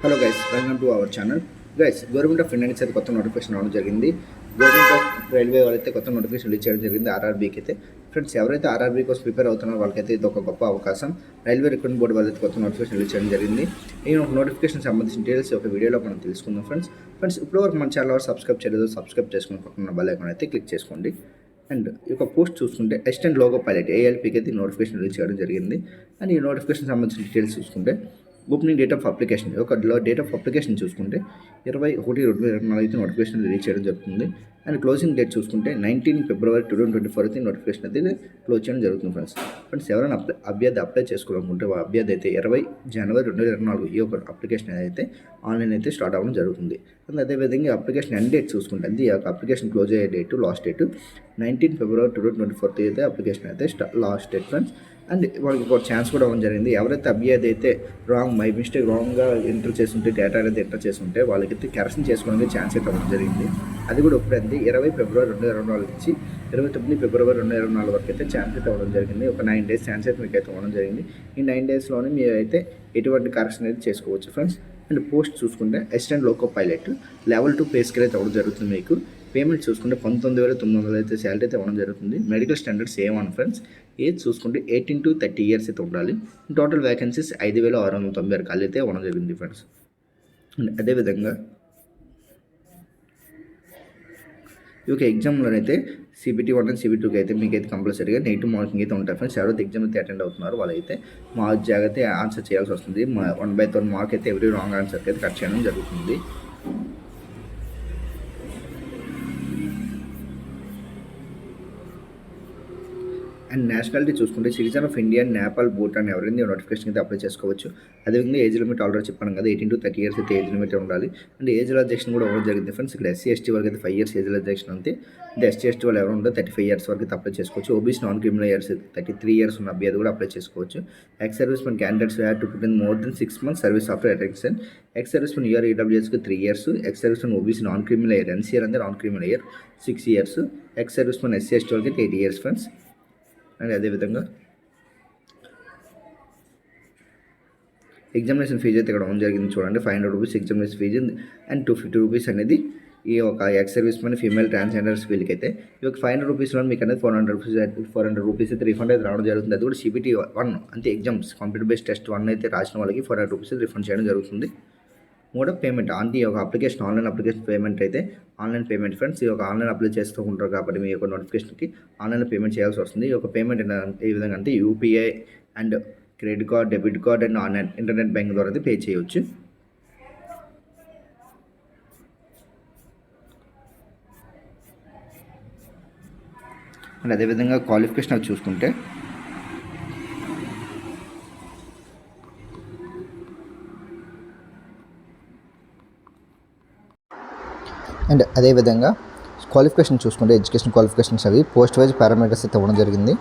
Hello guys, welcome to our channel. Guys, government of India నుంచి అయితే కొత్త notification రావడం జరిగింది. గవర్నమెంట్ ఆఫ్ రైల్వే వాళ్ళైతే కొత్త నోటిఫికేషన్ రిలీజ్ చేయడం జరిగింది ఆర్ఆర్బీకి అయితే. ఫ్రెండ్స్, ఎవరైతే ఆర్ఆర్బీ కోసం ప్రిపేర్ అవుతున్నారో వాళ్ళకైతే ఇది ఒక గొప్ప అవకాశం. రైల్వే రిక్రూట్మెంట్ బోర్డు వాళ్ళైతే కొత్త నోటిఫికేషన్ రిలీజ్ చేయడం జరిగింది. ఈ నోటిఫికేషన్ సంబంధించిన డీటెయిల్స్ ఒక వీడియోలో మనం తెలుసుకుందాం. ఫ్రెండ్స్ ఇప్పటివరకు మన ఛానల్ సబ్స్క్రైబ్ చేయలేదు, సబ్స్క్రైబ్ చేసుకుని పక్కన బెల్ ఐకాన్ అయితే క్లిక్ చేసుకోండి. అండ్ ఈ యొక్క పోస్ట్ చూసుకుంటే అసిస్టెంట్ లోగో పైలట్ ఏఎల్పీకి అయితే నోటిఫికేషన్ రిలీజ్ చేయడం జరిగింది. అండ్ ఈ నోటిఫికేషన్ సంబంధించిన డీటెయిల్స్ చూసుకుంటే opening date of application date of application చూసుకుంటే 21/1/2024 అయితే నోటిఫికేషన్ రిలీజ్ చేయడం జరుగుతుంది. అండ్ క్లోజింగ్ డేట్ చూసుకుంటే 19 ఫిబ్రవరి 2024 అయితే నోటిఫికేషన్ అయితే క్లోజ్ చేయడం జరుగుతుంది. ఫ్రెండ్స్ ఎవరైనా అభ్యర్థి అప్లై చేసుకోవాలనుకుంటే అభ్యర్థి అయితే 20 జనవరి 2024 ఈ యొక్క అప్లికేషన్ అయితే ఆన్లైన్ అయితే స్టార్ట్ అవ్వడం జరుగుతుంది. అండ్ అదేవిధంగా అప్లికేషన్ ఎండ్ డేట్ చూసుకుంటే ఈ యొక్క అప్లికేషన్ క్లోజ్ అయ్యే డేట్ లాస్ట్ డేట్ 19 ఫిబ్రవరి 2024 అయితే అప్లికేషన్ అయితే లాస్ట్ డేట్. ఫ్రెండ్స్, అండ్ వాళ్ళకి ఒక ఛాన్స్ కూడా ఇవ్వడం జరిగింది. ఎవరైతే అభ్యర్థి అయితే రాంగ్గా ఎంటర్ చేస్తుంటే డేటా అనేది ఎంటర్ చేస్తుంటే వాళ్ళకైతే కరెక్షన్ చేసుకోవడానికి ఛాన్స్ అయితే ఇవ్వడం జరిగింది. అది కూడా ఎప్పుడైంది 20 ఫిబ్రవరి 2024 నుంచి 29 ఫిబ్రవరి 2024 వరకు అయితే ఛాన్స్ అయితే ఇవ్వడం జరిగింది. ఒక 9 days ఛాన్స్ అయితే మీకు అయితే ఇవ్వడం జరిగింది. ఈ 9 daysలోనే మీరు అయితే ఎటువంటి కరెక్షన్ అయితే చేసుకోవచ్చు. ఫ్రెండ్స్, అండ్ పోస్ట్ చూసుకుంటే assistant loco pilot level 2 pay scale అయితే ఇవ్వడం జరుగుతుంది. మీకు పేమెంట్ చూసుకుంటే 19,900 అయితే శాలరీ అయితే ఇవ్వడం జరుగుతుంది. Medical standards A1. Friends, age చూసుకుంటే 18 to 30 years అయితే ఉండాలి. టోటల్ వ్యాకెన్సీస్ 5,696 ఖాళీ అయితే ఇవ్వడం జరిగింది. ఫ్రెండ్స్, అదేవిధంగా ఈ యొక్క ఎగ్జామ్లో అయితే CBT 1 అండ్ CBT 2 అయితే మీకు అయితే కంపల్సరీగా నెగిటివ్ మార్కింగ్ అయితే ఉంటాయి. ఫ్రెండ్స్, ఎవరైతే ఎగ్జామ్ అయితే అటెండ్ అవుతున్నారు వాళ్ళైతే మా జాగ్రత్త ఆన్సర్ చేయాల్సి వస్తుంది. 1/3 మార్క్ అయితే ఎవ్రీ రాంగ్ ఆన్సర్కి అయితే కట్ చేయడం జరుగుతుంది. అండ్ నేషనాలిటీ చూసుకుంటే citizen of India, Nepal, Bhutan ఎవరైనా నోటిఫికేషన్ అయితే అప్లై చేసుకోవచ్చు. అదేవిధంగా ఏజ్ లిమిట్ ఆల్రెడీ చెప్పాను కదా, 18 to 30 years అయితే ఏజ్ లిమిట్ ఉండాలి. అండ్ ఏజ్ రిలాక్సేషన్ కూడా ఇవ్వడం జరిగింది. ఫ్రెండ్స్, ఇక్కడ SC ST వాళ్ళకి అయితే 5 years ఏజ్ రిలాక్సేషన్ ఉంది. అంటే SC ST వాళ్ళు ఎవరు ఉంటే 35 years వరకు అయితే అప్లై చేసుకోవచ్చు. OBC non criminal years 33 years ఉన్న అభ్యర్థి కూడా అప్లై చేసుకోవచ్చు. Ex service men candidates have to put in more than 6 months service after attention. Ex service men year EWSకి 3 years. Ex service men OBC non criminal year NCR అంటే non criminal year 6 years. Ex service men SC ST వాళ్ళకి 8 years. Friends, and అదేవిధంగా examination fee అయితే ఇక్కడ ఇవ్వడం జరిగింది. చూడండి, 500 rupees examination fee and 250 rupees అనేది ఈ ఒక X service men female transgenders వీళ్ళకి అయితే ఈ యొక్క 500 రూపీస్లో మీకు అనేది 400 రూపీస్ అయితే రిఫండ్ అయితే రావడం జరుగుతుంది. అది కూడా CBT 1 అంటే ఎగ్జామ్స్ కంప్యూటర్ బేస్డ్ టెస్ట్ 1 అయితే రాసిన వాళ్ళకి 400 రూపీస్ రిఫండ్ చేయడం జరుగుతుంది. మూడో పేమెంట్ అంటే ఈ యొక్క అప్లికేషన్ ఆన్లైన్ అప్లికేషన్ పేమెంట్ అయితే ఆన్లైన్ పేమెంట్. ఫ్రెండ్స్, ఈ యొక్క ఆన్లైన్ అప్లై చేస్తూ ఉంటారు కాబట్టి మీ యొక్క నోటిఫికేషన్కి ఆన్లైన్ పేమెంట్ చేయాల్సి వస్తుంది. ఈ యొక్క పేమెంట్ ఏ విధంగా అంటే UPI and credit card, debit card and online internet banking ద్వారా అయితే పే చేయవచ్చు. అండ్ అదేవిధంగా క్వాలిఫికేషన్ అది చూసుకుంటే అండ్ అదేవిధంగా క్వాలిఫికేషన్ చూసుకుంటే ఎడ్యుకేషన్ క్వాలిఫికేషన్స్ అవి పోస్ట్ వైజ్ పారామీటర్స్ అయితే ఇవ్వడం జరిగింది.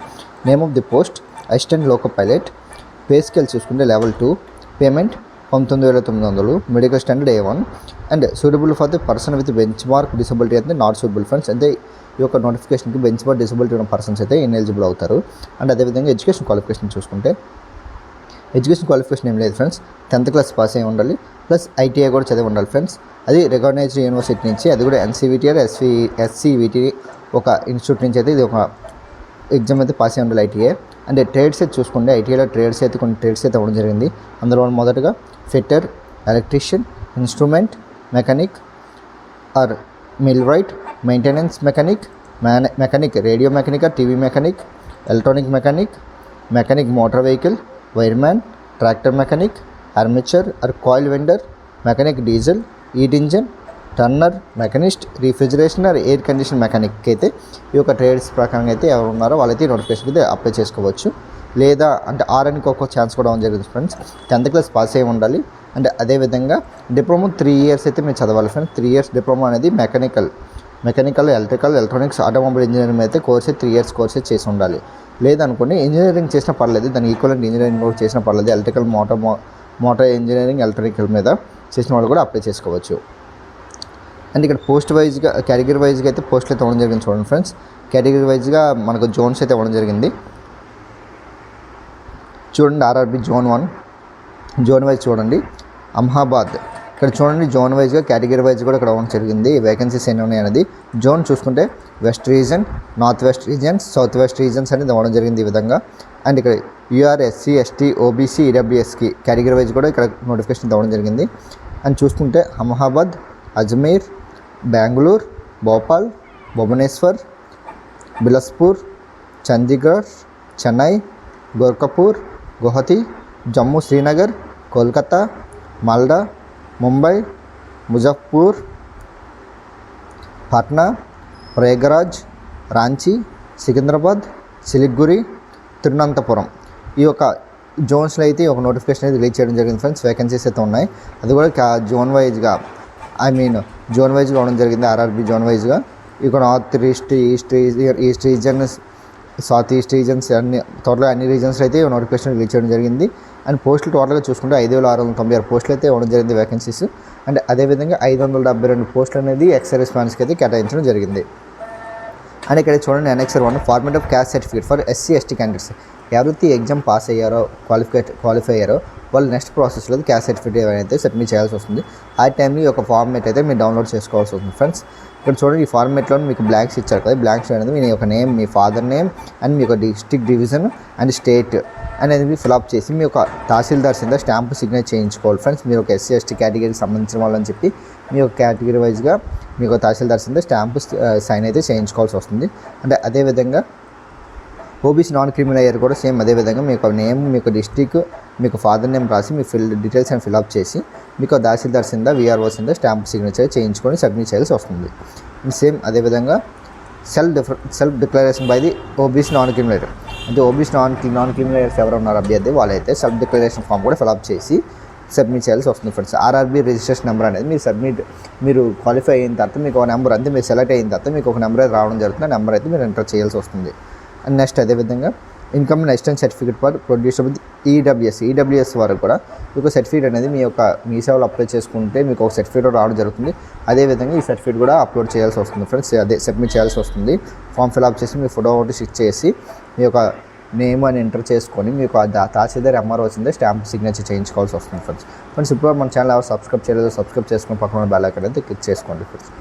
Name of the post assistant loco pilot. Pay scale చూసుకుంటే level 2, payment 19,900, medical standard A1 and suitable for the person with benchmark disability అంటే నాట్ సూటబుల్. ఫ్రెండ్స్, అంటే ఈ యొక్క నోటిఫికేషన్కి బెంచ్ మార్క్ డిసబిలిటీ ఉన్న పర్సన్స్ అయితే ఇన్ఎలిజిబుల్ అవుతారు. And అదేవిధంగా ఎడ్యుకేషన్ క్వాలిఫికేషన్ చూసుకుంటే ఎడ్యుకేషన్ క్వాలిఫికేషన్ ఏం లేదు. ఫ్రెండ్స్, 10th class పాస్ అయి ఉండాలి, ప్లస్ ITI కూడా చదివి ఉండాలి. ఫ్రెండ్స్, అది రికగ్నైజ్డ్ యూనివర్సిటీ నుంచి, అది కూడా NCVT ఆర్ SCVT ఒక ఇన్స్టిట్యూట్ నుంచి అయితే ఇది ఒక ఎగ్జామ్ అయితే పాస్ అయి ఉండాలి ITI. అండ్ ట్రేడ్స్ అయితే చూసుకుంటే ITIలో ట్రేడ్స్ అయితే కొన్ని ట్రేడ్స్ అయితే ఇవ్వడం జరిగింది. అందులో మొదటగా fitter, electrician, instrument mechanic or millwright, maintenance mechanic, radio mechanic or TV mechanic, electronic mechanic motor vehicle, wireman, tractor mechanic, armature or coil winder, mechanic diesel, ఈట్ engine, turner, machinist, refrigeration or air condition mechanic అయితే ఈ యొక్క trades ప్రకారంగా అయితే ఎవరు ఉన్నారో వాళ్ళైతే notification అయితే అప్లై చేసుకోవచ్చు. లేదా అంటే RNకి ఒక్కొక్క ఛాన్స్ కూడా జరిగింది. ఫ్రెండ్స్, 10th class పాస్ అయి ఉండాలి. అండ్ అదేవిధంగా డిప్లొమా 3 years అయితే మీరు చదవాలి. ఫ్రెండ్స్, 3 years డిప్లొమా అనేది mechanical, electrical, electronics, automobile engineering అయితే కోర్సే 3 years కోర్సే చేసి ఉండాలి. లేదనుకోండి ఇంజనీరింగ్ చేసినా పర్లేదు, దానికి ఈక్వలెంట్ ఇంజనీరింగ్ కూడా చేసినా పర్లేదు. ఎలక్ట్రికల్, మోటార్ ఇంజనీరింగ్, ఎలక్ట్రికల్ మీద చేసిన వాళ్ళు కూడా అప్లై చేసుకోవచ్చు. అండ్ ఇక్కడ పోస్ట్ వైజ్గా కేటగిరీ వైజ్గా అయితే పోస్టులు అయితే ఇవ్వడం జరిగింది. చూడండి ఫ్రెండ్స్, కేటగిరీ వైజ్గా మనకు జోన్స్ అయితే ఇవ్వడం జరిగింది. చూడండి, RRB జోన్ 1 జోన్ వైజ్ చూడండి. అహ్మదాబాద్. ఇక్కడ చూడండి జోన్ వైజ్గా కేటగిరీ వైజ్ కూడా ఇక్కడ ఇవ్వడం జరిగింది. వేకెన్సీస్ ఎన్ని ఉన్నాయి అనేది జోన్ చూసుకుంటే west region, north west regions, south west regions అనేది ఇవ్వడం జరిగింది ఈ విధంగా. అండ్ ఇక్కడ యూఆర్, ఎస్సీ, ఎస్టీ, ఓబీసీ, ఈడబ్ల్యూఎస్కి కేటగిరీ వైజ్ కూడా ఇక్కడ నోటిఫికేషన్ ఇవ్వడం జరిగింది. అండ్ చూసుకుంటే అహ్మదాబాద్, అజ్మీర్, బెంగళూరు, భోపాల్, భువనేశ్వర్, బిలాస్పూర్, చండీగఢ్, చెన్నై, గోరఖ్పూర్, గువాహటి, జమ్మూ శ్రీనగర్, కోల్కతా, మాల్డా, ముంబై, ముజఫర్పూర్, పాట్నా, ప్రయాగరాజ్, రాంచీ, సికింద్రాబాద్, సిలిగురి, తిరువనంతపురం ఈ యొక్క జోన్స్లో అయితే ఒక నోటిఫికేషన్ అయితే రిలీజ్ చేయడం జరిగింది ఫ్రెండ్స్. వేకెన్సీస్ అయితే ఉన్నాయి. అది కూడా జోన్ వైజ్గా జోన్ వైజ్గా అవడం జరిగింది. ఆర్ఆర్బీ జోన్ వైజ్గా ఇక్కడ north east region, south east reasons టోటల్గా అన్ని రీజన్స్లో అయితే నోటిఫికేషన్ రిలీజ్ చేయడం జరిగింది. అండ్ పోస్టులు టోటల్గా చూసుకుంటే 5,696 పోస్టులు అయితే ఇవ్వడం జరిగింది వేకెన్సీస్. అండ్ అదేవిధంగా 572 పోస్టులు అనేది ఎక్స్ సర్వీస్ మ్యాన్స్కి అయితే కేటాయించడం జరిగింది. అండ్ ఇక్కడ చూడండి annexure 1 format of caste certificate for SC ST candidates. ఎవరైతే ఎగ్జామ్ పాస్ అయ్యారో క్వాలిఫై అయ్యారో వాళ్ళు నెక్స్ట్ ప్రాసెస్లో క్యాస్ట్ సర్టిఫికేట్ అయితే సబ్మిట్ చేయాల్సి వస్తుంది. ఆ టైంలో ఈ యొక్క ఫార్మేట్ అయితే మీరు డౌన్లోడ్ చేసుకోవాల్సి వస్తుంది ఫ్రెండ్స్. ఇక్కడ చూడండి ఈ ఫార్మేట్లో మీకు బ్లాంక్స్ ఇచ్చారు కదా, బ్లాంక్స్ అనేది మీ యొక్క నేమ్, మీ ఫాదర్ నేమ్ అండ్ మీ యొక్క డిస్ట్రిక్ట్ డివిజన్ అండ్ స్టేట్ అనేది ఫిల్అప్ చేసి మీ యొక్క తహసీల్దార్ కింద స్టాంప్ సిగ్నేచర్ చేయించుకోవాలి ఫ్రెండ్స్. మీరు ఒక ఎస్సీ ఎస్టీ కేటగిరీకి సంబంధించిన వాళ్ళని చెప్పి మీ యొక్క కేటగిరీ వైజ్గా మీ యొక్క తహసీల్దార్ కింద స్టాంప్ సైన్ అయితే చేయించుకోవాల్సి వస్తుంది. అంటే అదేవిధంగా ఓబీసీ నాన్ క్రిమినల్ అయ్యారు కూడా సేమ్ అదేవిధంగా మీకు నేమ్, మీకు డిస్ట్రిక్ట్, మీకు ఫాదర్ నేమ్ రాసి మీ డీటెయిల్స్ అని ఫిల్అప్ చేసి మీకు తహసీల్దార్ కింద వీఆర్ఓ కింద స్టాంప్ సిగ్నేచర్ చేయించుకొని సబ్మిట్ చేయాల్సి వస్తుంది. సేమ్ అదేవిధంగా self declaration by the OBC non criminal. అంటే ఓబీసీ నాన్ క్రిమినల్స్ ఎవరు ఉన్నారు అభ్యర్థి వాళ్ళైతే సెల్ఫ్ డిక్లరేషన్ ఫామ్ కూడా ఫిల్అప్ చేసి సబ్మిట్ చేయాల్సి వస్తుంది ఫ్రెండ్స్. ఆర్ఆర్బీ రిజిస్ట్రేషన్ నెంబర్ అనేది మీరు క్వాలిఫై అయిన తర్వాత మీకు ఒక నెంబర్ అంతే, మీరు సెలెక్ట్ అయిన తర్వాత మీకు ఒక నెంబర్ అయితే రావడం జరుగుతుంది. ఆ నెంబర్ అయితే మీరు ఎంటర్ చేయాల్సి వస్తుంది. అండ్ నెక్స్ట్ అదేవిధంగా income and assistant certificate for produce with EWS వరకు కూడా మీకు సర్టిఫికేట్ అనేది మీ సేవలో అప్లై చేసుకుంటే మీకు ఒక సర్టిఫికేట్ రావడం జరుగుతుంది. అదేవిధంగా ఈ సర్టిఫికేట్ కూడా అప్లోడ్ చేయాల్సి వస్తుంది ఫ్రెండ్స్. అదే సబ్మిట్ చేయాల్సి వస్తుంది. ఫామ్ ఫిల్అప్ చేసి మీ ఫోటో ఒకటి స్టిక్ చేసి మీ యొక్క నేమ్ అని ఎంటర్ చేసుకొని మీకు తహసీల్దార్ ఎంఆర్ఓ వచ్చిందే స్టాంప్ సిగ్నేచర్ చేయించుకోవాల్సి వస్తుంది ఫ్రెండ్స్. ఇప్పుడు మన ఛానల్ ఎవరు సబ్స్క్రైబ్ చేయలేదు, సబ్స్క్రైబ్ చేసుకుని పక్కన బెల్ ఐకాన్ అయితే క్లిక్ చేసుకోండి ఫ్రెండ్స్.